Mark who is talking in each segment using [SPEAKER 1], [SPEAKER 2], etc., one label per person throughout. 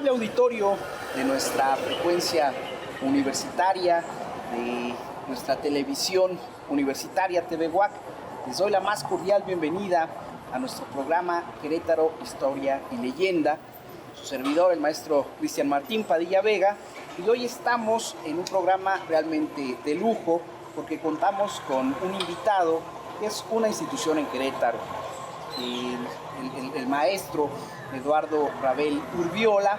[SPEAKER 1] amable auditorio de nuestra frecuencia universitaria, de nuestra televisión universitaria TV UAC, les doy la más cordial bienvenida a nuestro programa Querétaro, Historia y Leyenda. Su servidor, el maestro Cristian Martín Padilla Vega, y hoy estamos en un programa realmente de lujo porque contamos con un invitado que es una institución en Querétaro, el maestro Eduardo Rabel Urbiola,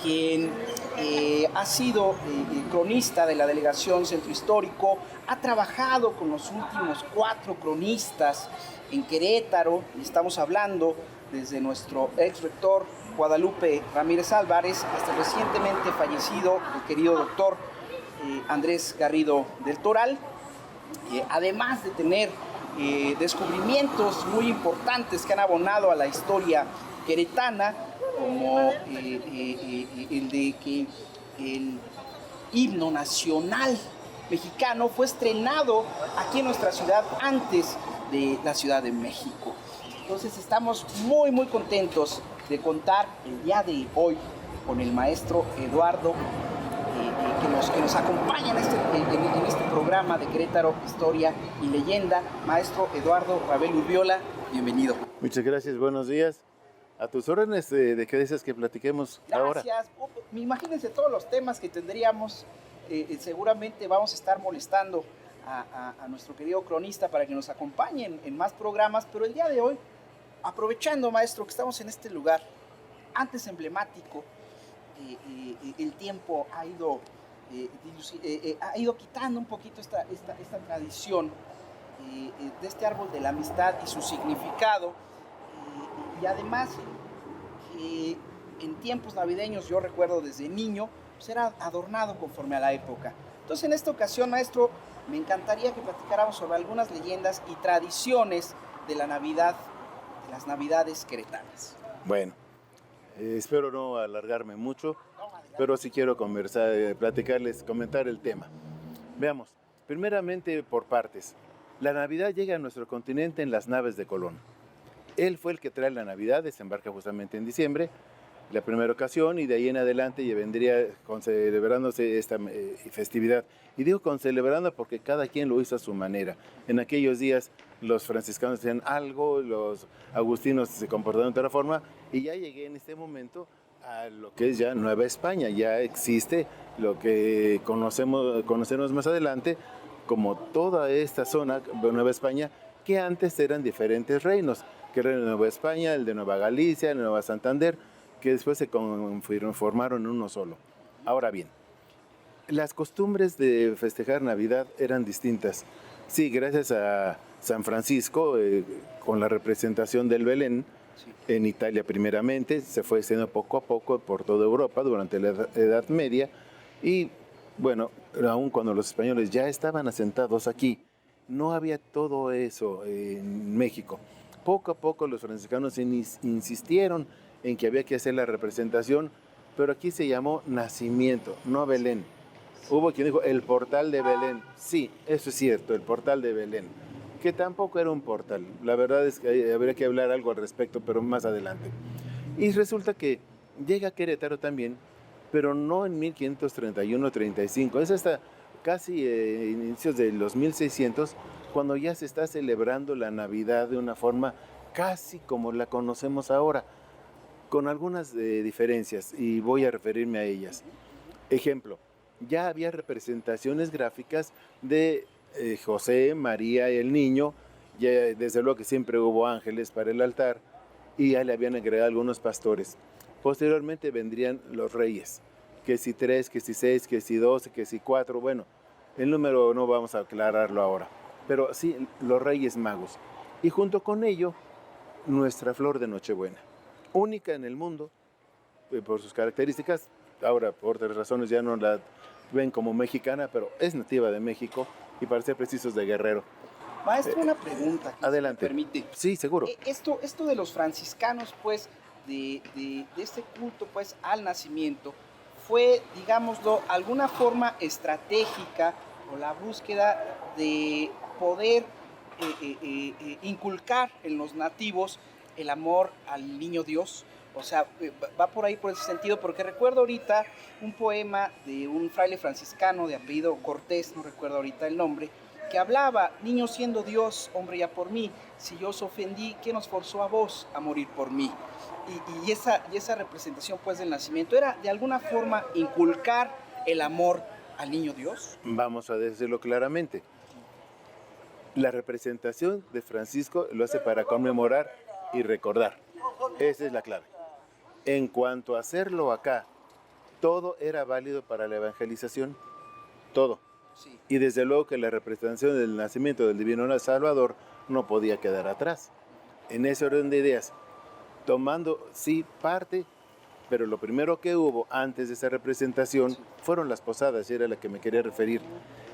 [SPEAKER 1] quien ha sido cronista de la Delegación Centro Histórico, ha trabajado con los últimos 4 cronistas en Querétaro, y estamos hablando desde nuestro ex rector Guadalupe Ramírez Álvarez hasta el recientemente fallecido el querido doctor Andrés Garrido del Toral, además de tener descubrimientos muy importantes que han abonado a la historia queretana, como el de que el himno nacional mexicano fue estrenado aquí en nuestra ciudad antes de la Ciudad de México. Entonces estamos muy contentos de contar el día de hoy con el maestro Eduardo, que nos acompaña en este programa de Querétaro, Historia y Leyenda. Maestro Eduardo Rabel Urbiola, bienvenido.
[SPEAKER 2] Muchas gracias, buenos días. A tus órdenes, ¿de qué deseas que platiquemos ahora?
[SPEAKER 1] Gracias. Imagínense todos los temas que tendríamos. Seguramente vamos a estar molestando a nuestro querido cronista para que nos acompañen en más programas, pero el día de hoy, aprovechando, maestro, que estamos en este lugar antes emblemático, el tiempo ha ido quitando un poquito esta tradición de este árbol de la amistad y su significado, y además en tiempos navideños, yo recuerdo desde niño, pues era adornado conforme a la época. Entonces, en esta ocasión, maestro, me encantaría que platicáramos sobre algunas leyendas y tradiciones de la Navidad, de las Navidades queretanas.
[SPEAKER 2] Bueno, espero no alargarme mucho, pero sí quiero conversar, platicarles, comentar el tema. Veamos, primeramente por partes. La Navidad llega a nuestro continente en las naves de Colón. Él fue el que trae la Navidad, desembarca justamente en diciembre, la primera ocasión, y de ahí en adelante ya vendría celebrándose esta festividad. Y digo celebrando porque cada quien lo hizo a su manera. En aquellos días los franciscanos hacían algo, los agustinos se comportaron de otra forma, y ya llegué en este momento a lo que es ya Nueva España. Ya existe lo que conoceremos más adelante como toda esta zona de Nueva España, que antes eran diferentes reinos, que era el de Nueva España, el de Nueva Galicia, el de Nueva Santander, que después se formaron en uno solo. Ahora bien, las costumbres de festejar Navidad eran distintas. Sí, gracias a San Francisco, con la representación del Belén, sí, en Italia primeramente, se fue haciendo poco a poco por toda Europa durante la Edad Media, y bueno, aún cuando los españoles ya estaban asentados aquí, no había todo eso en México. Poco a poco los franciscanos insistieron en que había que hacer la representación, pero aquí se llamó nacimiento, no Belén. Hubo quien dijo el portal de Belén. Sí, eso es cierto, el portal de Belén, que tampoco era un portal. La verdad es que habría que hablar algo al respecto, pero más adelante. Y resulta que llega a Querétaro también, pero no en 1531-35, es hasta casi inicios de los 1600, cuando ya se está celebrando la Navidad de una forma casi como la conocemos ahora, con algunas diferencias, y voy a referirme a ellas. Ejemplo, ya había representaciones gráficas de José, María y el niño, ya desde luego que siempre hubo ángeles para el altar, y ya le habían agregado algunos pastores. Posteriormente vendrían los reyes, que si 3, que si 6, que si 12, que si 4, bueno, el número no vamos a aclararlo ahora, pero sí, los reyes magos. Y junto con ello, nuestra flor de Nochebuena, única en el mundo por sus características. Ahora, por otras razones, ya no la ven como mexicana, pero es nativa de México y, para ser precisos, de Guerrero.
[SPEAKER 1] Maestro, una pregunta,
[SPEAKER 2] adelante.
[SPEAKER 1] Si me permite.
[SPEAKER 2] Sí, seguro.
[SPEAKER 1] Esto de los franciscanos, pues, de este culto, pues, al nacimiento, fue, digámoslo, alguna forma estratégica o la búsqueda de poder inculcar en los nativos el amor al niño Dios, O sea, va por ahí, por ese sentido, porque recuerdo ahorita un poema de un fraile franciscano de apellido Cortés, no recuerdo ahorita el nombre, que hablaba: niño siendo Dios, hombre ya por mí, si yo os ofendí, ¿quién os forzó a vos a morir por mí? Y esa representación pues del nacimiento era de alguna forma inculcar el amor al niño Dios.
[SPEAKER 2] Vamos a decirlo claramente. La representación de Francisco lo hace para conmemorar y recordar. Esa es la clave. En cuanto a hacerlo acá, todo era válido para la evangelización, todo.
[SPEAKER 1] Sí.
[SPEAKER 2] Y desde luego que la representación del nacimiento del Divino Salvador no podía quedar atrás. En ese orden de ideas, tomando sí parte, pero lo primero que hubo antes de esa representación fueron las posadas, y era a la que me quería referir.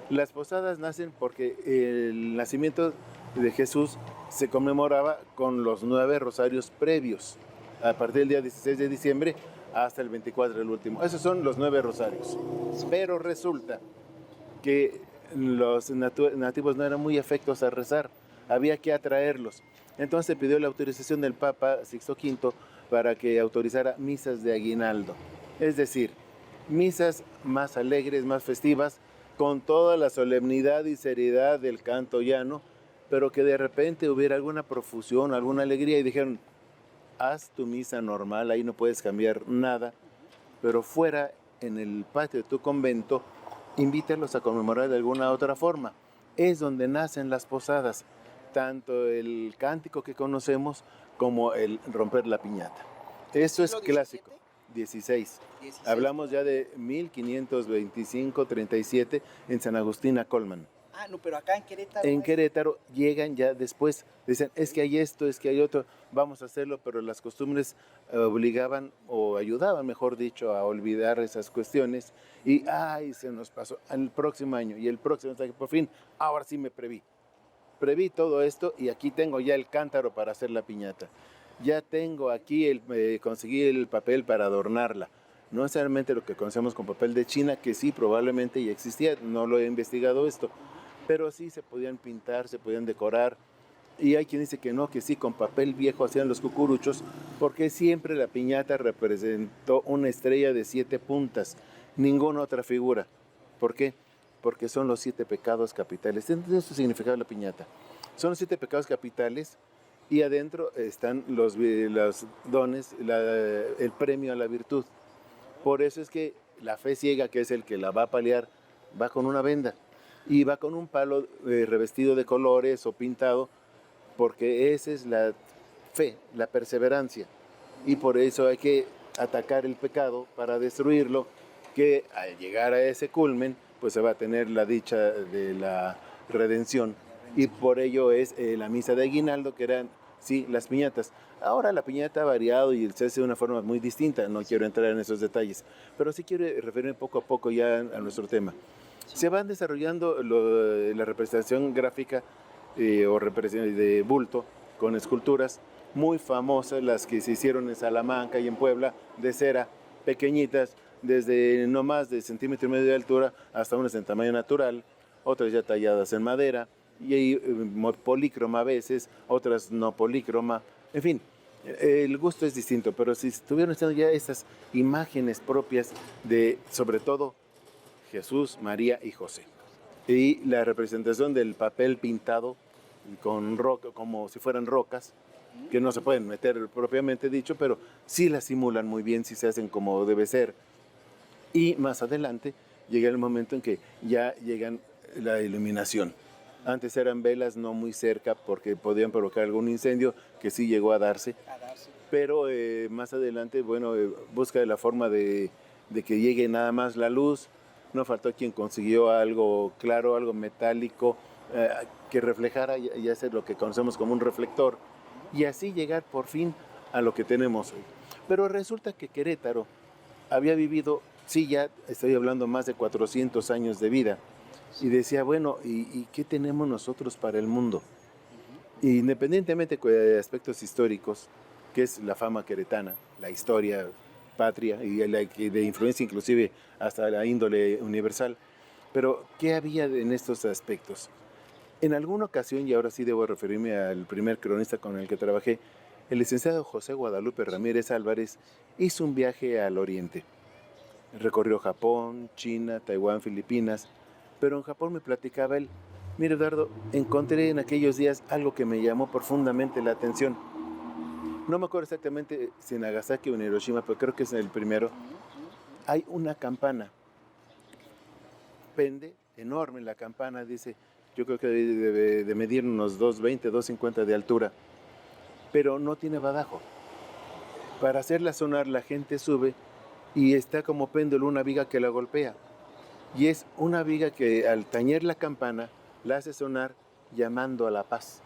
[SPEAKER 2] Las posadas nacen porque el nacimiento de Jesús se conmemoraba con los 9 rosarios previos, a partir del día 16 de diciembre hasta el 24 del último. Esos son los 9 rosarios. Pero resulta que los nativos no eran muy afectos a rezar, había que atraerlos. Entonces pidió la autorización del Papa Sixto V para que autorizara misas de aguinaldo. Es decir, misas más alegres, más festivas, con toda la solemnidad y seriedad del canto llano, pero que de repente hubiera alguna profusión, alguna alegría, y dijeron: haz tu misa normal, ahí no puedes cambiar nada, pero fuera, en el patio de tu convento, invítalos a conmemorar de alguna otra forma. Es donde nacen las posadas, tanto el cántico que conocemos como el romper la piñata. Eso es clásico. 16. Hablamos ya de 1525-37 en San Agustín a Colman.
[SPEAKER 1] Ah, no, pero acá en Querétaro.
[SPEAKER 2] En Querétaro llegan ya después, dicen: es que hay esto, es que hay otro, vamos a hacerlo, pero las costumbres obligaban, o ayudaban, mejor dicho, a olvidar esas cuestiones, y ¡ay! Se nos pasó el próximo año, y el próximo, hasta que por fin, ahora sí me preví todo esto, y aquí tengo ya el cántaro para hacer la piñata. Ya tengo aquí, conseguí el papel para adornarla. No necesariamente lo que conocemos con papel de China, que sí, probablemente ya existía, no lo he investigado esto, pero sí se podían pintar, se podían decorar. Y hay quien dice que no, que sí, con papel viejo hacían los cucuruchos, porque siempre la piñata representó una estrella de 7 puntas, ninguna otra figura. ¿Por qué? Porque son los 7 pecados capitales. Entonces, eso significaba la piñata. Son los 7 pecados capitales, y adentro están los dones, el premio a la virtud. Por eso es que la fe ciega, que es el que la va a paliar, va con una venda y va con un palo revestido de colores o pintado, porque esa es la fe, la perseverancia. Y por eso hay que atacar el pecado para destruirlo, que al llegar a ese culmen, pues se va a tener la dicha de la redención. Y por ello es la misa de aguinaldo, que eran, sí, las piñatas. Ahora la piñata ha variado y se hace de una forma muy distinta, no quiero entrar en esos detalles, pero sí quiero referirme poco a poco ya a nuestro tema. Se van desarrollando la representación gráfica o representación de bulto con esculturas muy famosas, las que se hicieron en Salamanca y en Puebla, de cera, pequeñitas, desde no más de 1,5 centímetros de altura hasta unas en tamaño natural, otras ya talladas en madera, y hay polícroma a veces, otras no polícroma, en fin, el gusto es distinto, pero si estuvieron haciendo ya estas imágenes propias de, sobre todo, Jesús, María y José, y la representación del papel pintado con roca, como si fueran rocas, que no se pueden meter propiamente dicho, pero sí las simulan muy bien, sí se hacen como debe ser. Y más adelante llega el momento en que ya llegan la iluminación. Antes eran velas no muy cerca porque podían provocar algún incendio, que sí llegó a darse. Pero más adelante, bueno, busca la forma de que llegue nada más la luz. No faltó quien consiguió algo claro, algo metálico, que reflejara y hacer lo que conocemos como un reflector. Y así llegar por fin a lo que tenemos hoy. Pero resulta que Querétaro había vivido, sí, ya estoy hablando más de 400 años de vida. Y decía, bueno, ¿y qué tenemos nosotros para el mundo? Independientemente de aspectos históricos, que es la fama queretana, la historia patria y de influencia inclusive hasta la índole universal, pero ¿qué había en estos aspectos? En alguna ocasión, y ahora sí debo referirme al primer cronista con el que trabajé, el licenciado José Guadalupe Ramírez Álvarez hizo un viaje al oriente. Recorrió Japón, China, Taiwán, Filipinas, pero en Japón me platicaba él: mire, Eduardo, encontré en aquellos días algo que me llamó profundamente la atención. No me acuerdo exactamente si en Nagasaki o en Hiroshima, pero creo que es en el primero. Hay una campana, pende, enorme la campana, dice, yo creo que debe de medir unos 2.20, 2.50 de altura, pero no tiene badajo. Para hacerla sonar la gente sube y está como péndulo una viga que la golpea. Y es una viga que al tañer la campana la hace sonar llamando a la paz.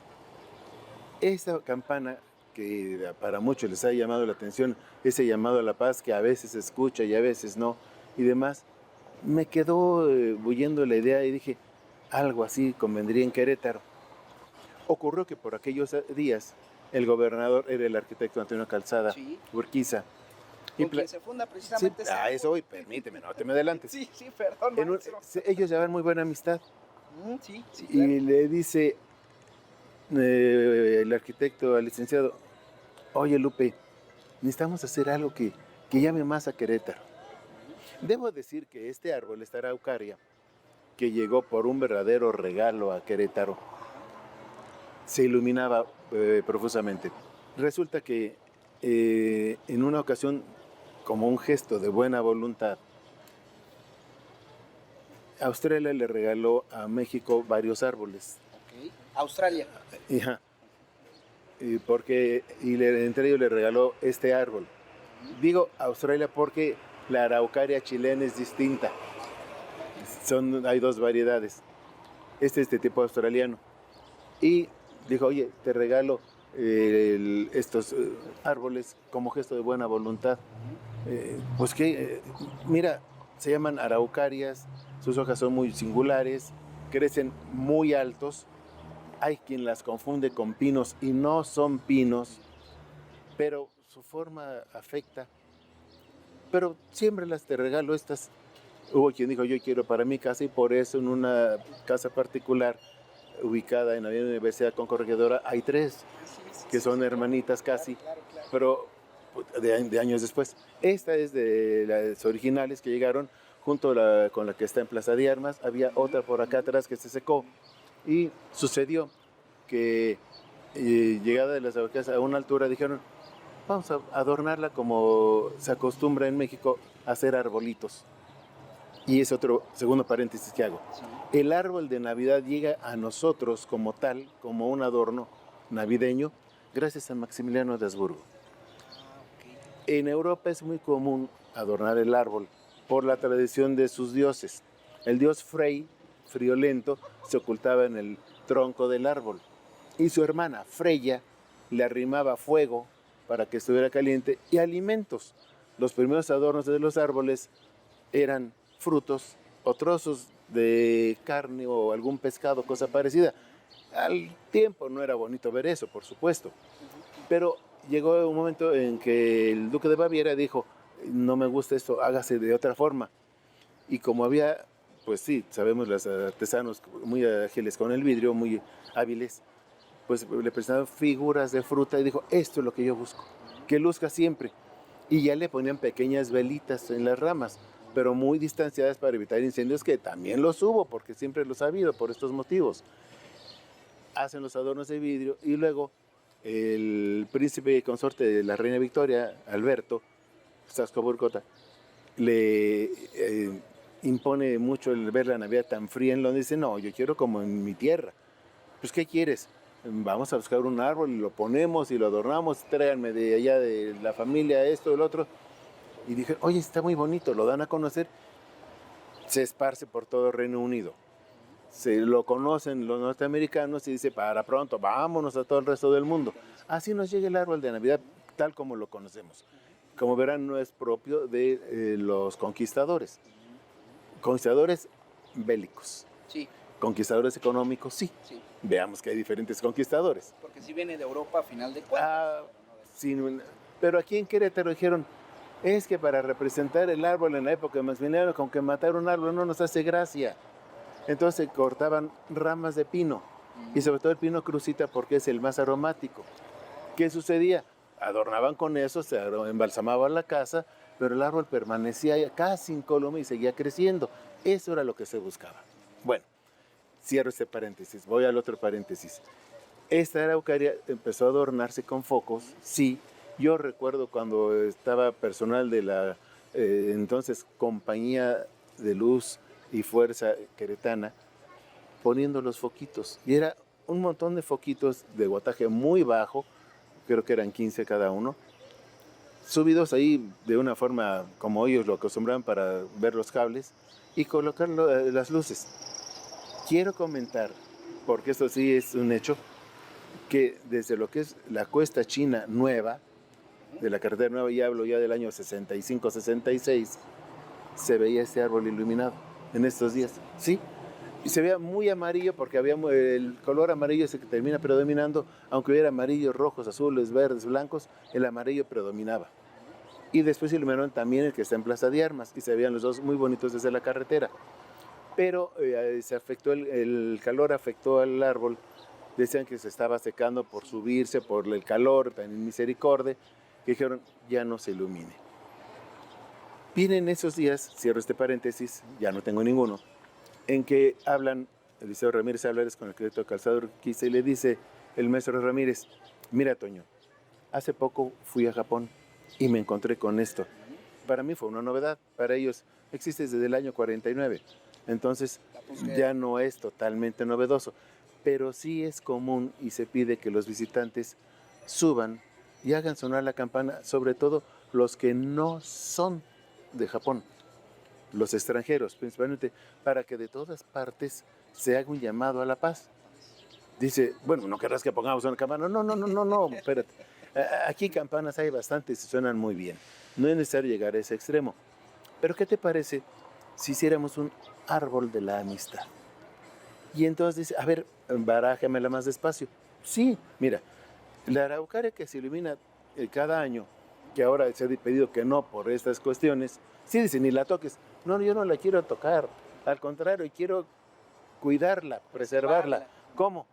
[SPEAKER 2] Esa campana que para muchos les ha llamado la atención, ese llamado a la paz que a veces se escucha y a veces no y demás, me quedó bulliendo la idea y dije, algo así convendría en Querétaro. Ocurrió que por aquellos días el gobernador era el arquitecto Antonio Calzada,
[SPEAKER 1] Sí.
[SPEAKER 2] Urquiza.
[SPEAKER 1] Con quien se funda precisamente
[SPEAKER 2] sí, eso hoy, permíteme, no te me adelantes.
[SPEAKER 1] Sí, perdón,
[SPEAKER 2] ellos llevan muy buena amistad.
[SPEAKER 1] Sí, claro.
[SPEAKER 2] Y le dice el arquitecto al licenciado, oye Lupe, necesitamos hacer algo que llame más a Querétaro. Debo decir que este árbol, esta araucaria, que llegó por un verdadero regalo a Querétaro, se iluminaba profusamente. Resulta que en una ocasión, como un gesto de buena voluntad, Australia le regaló a México varios árboles.
[SPEAKER 1] Okay. Australia.
[SPEAKER 2] Ajá. Entre ellos le regaló este árbol. Digo Australia porque la araucaria chilena es distinta. Hay dos variedades. Este tipo australiano. Y dijo, oye, te regalo estos árboles como gesto de buena voluntad. Mira, se llaman araucarias, sus hojas son muy singulares, crecen muy altos. Hay quien las confunde con pinos y no son pinos, pero su forma afecta. Pero siémbralas, te regalo estas. Hubo quien dijo, yo quiero para mi casa, y por eso en una casa particular ubicada en la Universidad Concorregidora hay 3 que son hermanitas casi, claro. Pero de años después. Esta es de las originales que llegaron junto con la que está en Plaza de Armas. Había otra por acá atrás que se secó y sucedió que llegada de las araucarias a una altura dijeron, vamos a adornarla como se acostumbra en México a hacer arbolitos. Y es otro segundo paréntesis que hago. Sí. El árbol de Navidad llega a nosotros como tal, como un adorno navideño, gracias a Maximiliano de Habsburgo. Okay. En Europa es muy común adornar el árbol por la tradición de sus dioses. El dios Frey, friolento, se ocultaba en el tronco del árbol. Y su hermana Freya le arrimaba fuego para que estuviera caliente y alimentos. Los primeros adornos de los árboles eran frutos o trozos de carne o algún pescado, cosa parecida. Al tiempo no era bonito ver eso, por supuesto, pero llegó un momento en que el duque de Baviera dijo, no me gusta esto, hágase de otra forma. Y como había, pues sí, sabemos los artesanos muy ágiles con el vidrio, muy hábiles, pues le presentaron figuras de fruta y dijo, esto es lo que yo busco, que luzca siempre. Y ya le ponían pequeñas velitas en las ramas, pero muy distanciadas para evitar incendios, que también los hubo, porque siempre los ha habido por estos motivos. Hacen los adornos de vidrio y luego el príncipe y consorte de la reina Victoria, Alberto Saxe-Coburg-Gotha, le impone mucho el ver la Navidad tan fría en Londres. Dice, no, yo quiero como en mi tierra. Pues, ¿qué quieres? Vamos a buscar un árbol y lo ponemos y lo adornamos, tráiganme de allá de la familia esto, el otro. Y dije, oye, está muy bonito, lo dan a conocer. Se esparce por todo el Reino Unido. Se lo conocen los norteamericanos y dice, para pronto, vámonos a todo el resto del mundo. Así nos llega el árbol de Navidad tal como lo conocemos. Como verán, no es propio de los conquistadores. Conquistadores bélicos.
[SPEAKER 1] Sí.
[SPEAKER 2] Conquistadores económicos, sí. Veamos que hay diferentes conquistadores.
[SPEAKER 1] Porque si viene de Europa a final de cuentas.
[SPEAKER 2] Sí, pero aquí en Querétaro dijeron, es que para representar el árbol en la época de Maximiliano, con que matar un árbol no nos hace gracia. Entonces cortaban ramas de pino, y sobre todo el pino crucita porque es el más aromático. ¿Qué sucedía? Adornaban con eso, se embalsamaba la casa, pero el árbol permanecía casi incólume y seguía creciendo. Eso era lo que se buscaba. Bueno, cierro este paréntesis, voy al otro paréntesis. Esta araucaria empezó a adornarse con focos, sí. Yo recuerdo cuando estaba personal de la entonces Compañía de Luz y Fuerza Queretana, poniendo los foquitos. Y era un montón de foquitos de wattaje muy bajo, creo que eran 15 cada uno, subidos ahí de una forma como ellos lo acostumbraban para ver los cables y colocar las luces. Quiero comentar, porque esto sí es un hecho, que desde lo que es la Cuesta China Nueva, de la carretera nueva, y hablo ya del año 65-66, se veía este árbol iluminado en estos días, ¿sí? Y se veía muy amarillo porque había el color amarillo es el que termina predominando, aunque hubiera amarillos, rojos, azules, verdes, blancos, el amarillo predominaba. Y después iluminaron también el que está en Plaza de Armas y se veían los dos muy bonitos desde la carretera. Pero se afectó el calor afectó al árbol. Decían que se estaba secando por subirse, por el calor, tan misericordia, que dijeron, ya no se ilumine. Vienen esos días, cierro este paréntesis, ya no tengo ninguno, en que hablan, Eliseo Ramírez Álvarez con el arquitecto Calzado Urquiza y le dice el maestro Ramírez, mira Toño, hace poco fui a Japón y me encontré con esto. Para mí fue una novedad, para ellos existe desde el año 49, entonces ya no es totalmente novedoso, pero sí es común y se pide que los visitantes suban y hagan sonar la campana, sobre todo los que no son de Japón, los extranjeros principalmente, para que de todas partes se haga un llamado a la paz. Dice, bueno, ¿no querrás que pongamos una campana? No, espérate. Aquí campanas hay bastantes y suenan muy bien. No es necesario llegar a ese extremo. Pero ¿qué te parece si hiciéramos un árbol de la amistad? Y entonces dice, a ver, barájamela más despacio. Sí, mira, la araucaria que se ilumina cada año, que ahora se ha pedido que no por estas cuestiones, sí dice, ni la toques. No, yo no la quiero tocar. Al contrario, quiero cuidarla, preservarla. ¿Cómo?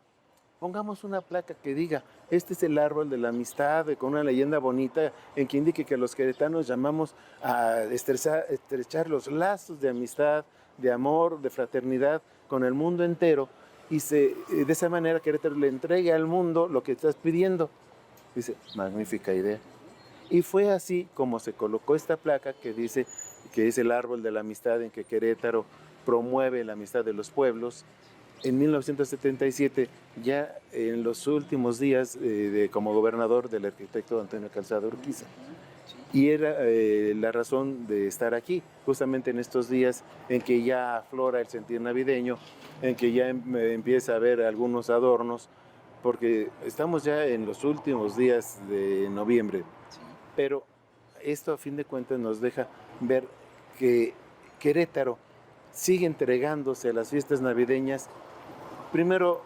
[SPEAKER 2] Pongamos una placa que diga, este es el árbol de la amistad, con una leyenda bonita en que indique que los queretanos llamamos a estrechar los lazos de amistad, de amor, de fraternidad con el mundo entero, y de esa manera Querétaro le entregue al mundo lo que estás pidiendo. Dice, magnífica idea. Y fue así como se colocó esta placa que dice que es el árbol de la amistad en que Querétaro promueve la amistad de los pueblos. En 1977, ya en los últimos días como gobernador del arquitecto Antonio Calzado Urquiza. Y era la razón de estar aquí, justamente en estos días en que ya aflora el sentir navideño, en que ya empieza a haber algunos adornos, porque estamos ya en los últimos días de noviembre. Pero esto a fin de cuentas nos deja ver que Querétaro sigue entregándose a las fiestas navideñas, primero,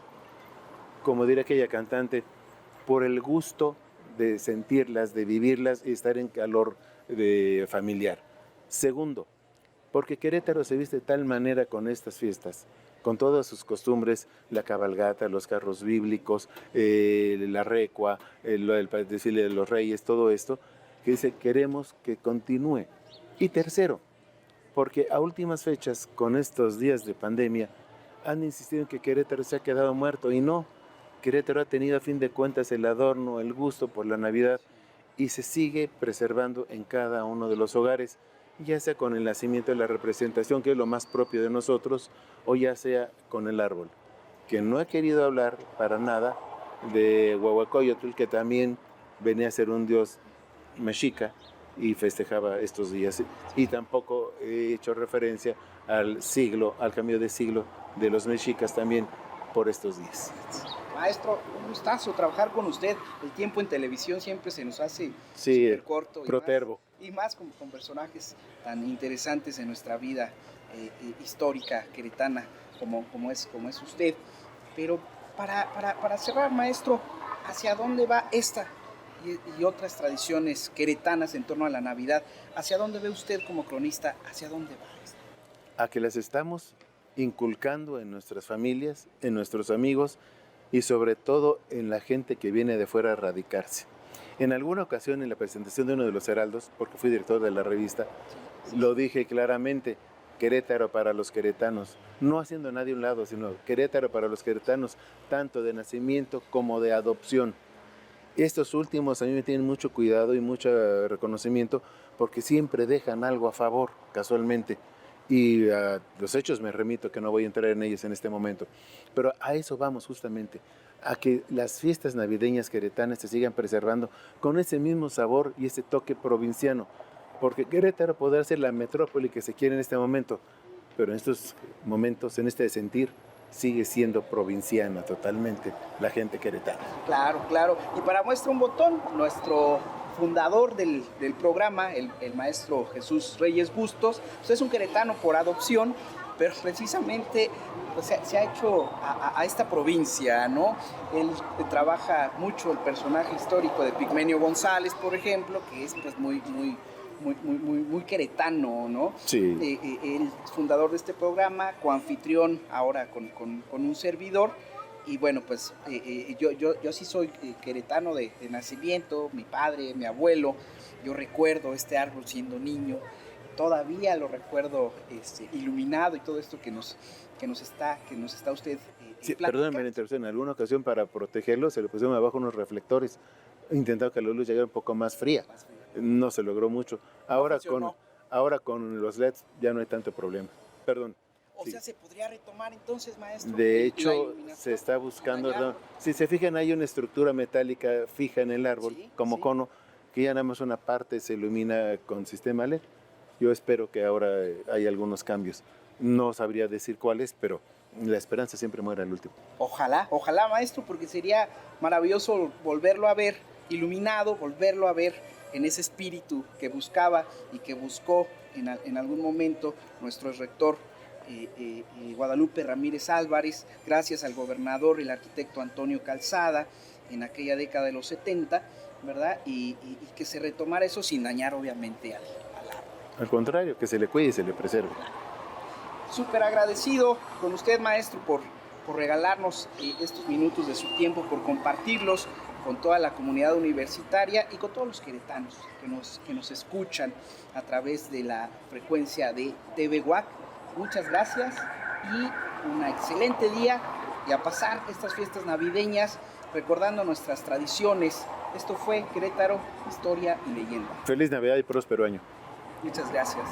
[SPEAKER 2] como diría aquella cantante, por el gusto de sentirlas, de vivirlas y estar en calor familiar. Segundo, porque Querétaro se viste de tal manera con estas fiestas, con todas sus costumbres, la cabalgata, los carros bíblicos, la recua, el desfile de los reyes, todo esto, que dice, queremos que continúe. Y tercero, porque a últimas fechas, con estos días de pandemia, han insistido en que Querétaro se ha quedado muerto, y no. Querétaro ha tenido a fin de cuentas el adorno, el gusto por la Navidad, y se sigue preservando en cada uno de los hogares, ya sea con el nacimiento de la representación, que es lo más propio de nosotros, o ya sea con el árbol, que no ha querido hablar para nada de Huehuecoyotl, que también venía a ser un dios mexica y festejaba estos días, y tampoco he hecho referencia al cambio de siglo de los mexicas también por estos días.
[SPEAKER 1] Maestro, un gustazo trabajar con usted. El tiempo en televisión siempre se nos hace
[SPEAKER 2] súper
[SPEAKER 1] corto.
[SPEAKER 2] Protervo.
[SPEAKER 1] Y más con personajes tan interesantes en nuestra vida histórica queretana como es usted. Pero para cerrar, maestro, ¿hacia dónde va esta y otras tradiciones queretanas en torno a la Navidad? ¿Hacia dónde ve usted como cronista? ¿Hacia dónde va esto?
[SPEAKER 2] A que las estamos inculcando en nuestras familias, en nuestros amigos, y sobre todo en la gente que viene de fuera a radicarse. En alguna ocasión en la presentación de uno de los heraldos, porque fui director de la revista, lo dije claramente: Querétaro para los queretanos, no haciendo a nadie un lado, sino Querétaro para los queretanos, tanto de nacimiento como de adopción. Estos últimos a mí me tienen mucho cuidado y mucho reconocimiento porque siempre dejan algo a favor, casualmente. Y a los hechos me remito, que no voy a entrar en ellos en este momento. Pero a eso vamos justamente, a que las fiestas navideñas queretanas se sigan preservando con ese mismo sabor y ese toque provinciano. Porque Querétaro podrá ser la metrópoli que se quiere en este momento, pero en estos momentos, en este sentir, sigue siendo provinciana totalmente la gente queretana.
[SPEAKER 1] Claro, claro. Y para muestra un botón, nuestro fundador del programa, el maestro Jesús Reyes Bustos, pues es un queretano por adopción, pero precisamente pues, se ha hecho a esta provincia, ¿no? Él trabaja mucho el personaje histórico de Pigmenio González, por ejemplo, que es pues muy queretano, ¿no?
[SPEAKER 2] Sí.
[SPEAKER 1] El fundador de este programa, coanfitrión ahora con un servidor. Y bueno, pues yo sí soy queretano de nacimiento, mi padre, mi abuelo. Yo recuerdo este árbol siendo niño, todavía lo recuerdo iluminado y todo esto que nos está usted
[SPEAKER 2] Sí, perdóname la interrupción, en alguna ocasión para protegerlo se le pusieron abajo unos reflectores, intentando que la luz llegara un poco más fría. No se logró mucho. Ahora con los LEDs ya no hay tanto problema. Perdón.
[SPEAKER 1] O sea, ¿se podría retomar entonces, maestro?
[SPEAKER 2] De hecho, se está buscando... Si se fijan, hay una estructura metálica fija en el árbol,
[SPEAKER 1] sí,
[SPEAKER 2] como
[SPEAKER 1] sí.
[SPEAKER 2] cono, que ya nada más una parte se ilumina con sistema LED. Yo espero que ahora hay algunos cambios. No sabría decir cuáles, pero la esperanza siempre muere al último.
[SPEAKER 1] Ojalá, maestro, porque sería maravilloso volverlo a ver iluminado, volverlo a ver en ese espíritu que buscaba y que buscó en algún momento nuestro rector Guadalupe Ramírez Álvarez, gracias al gobernador, el arquitecto Antonio Calzada, en aquella década de los 70, ¿verdad? Y que se retomara eso sin dañar obviamente al árbol.
[SPEAKER 2] Al contrario, que se le cuide y se le preserve.
[SPEAKER 1] Súper agradecido con usted, maestro, por regalarnos estos minutos de su tiempo, por compartirlos con toda la comunidad universitaria y con todos los queretanos que nos escuchan a través de la frecuencia de TV UAC. Muchas gracias y un excelente día, y a pasar estas fiestas navideñas recordando nuestras tradiciones. Esto fue Querétaro, Historia y Leyenda.
[SPEAKER 2] Feliz Navidad y próspero año.
[SPEAKER 1] Muchas gracias.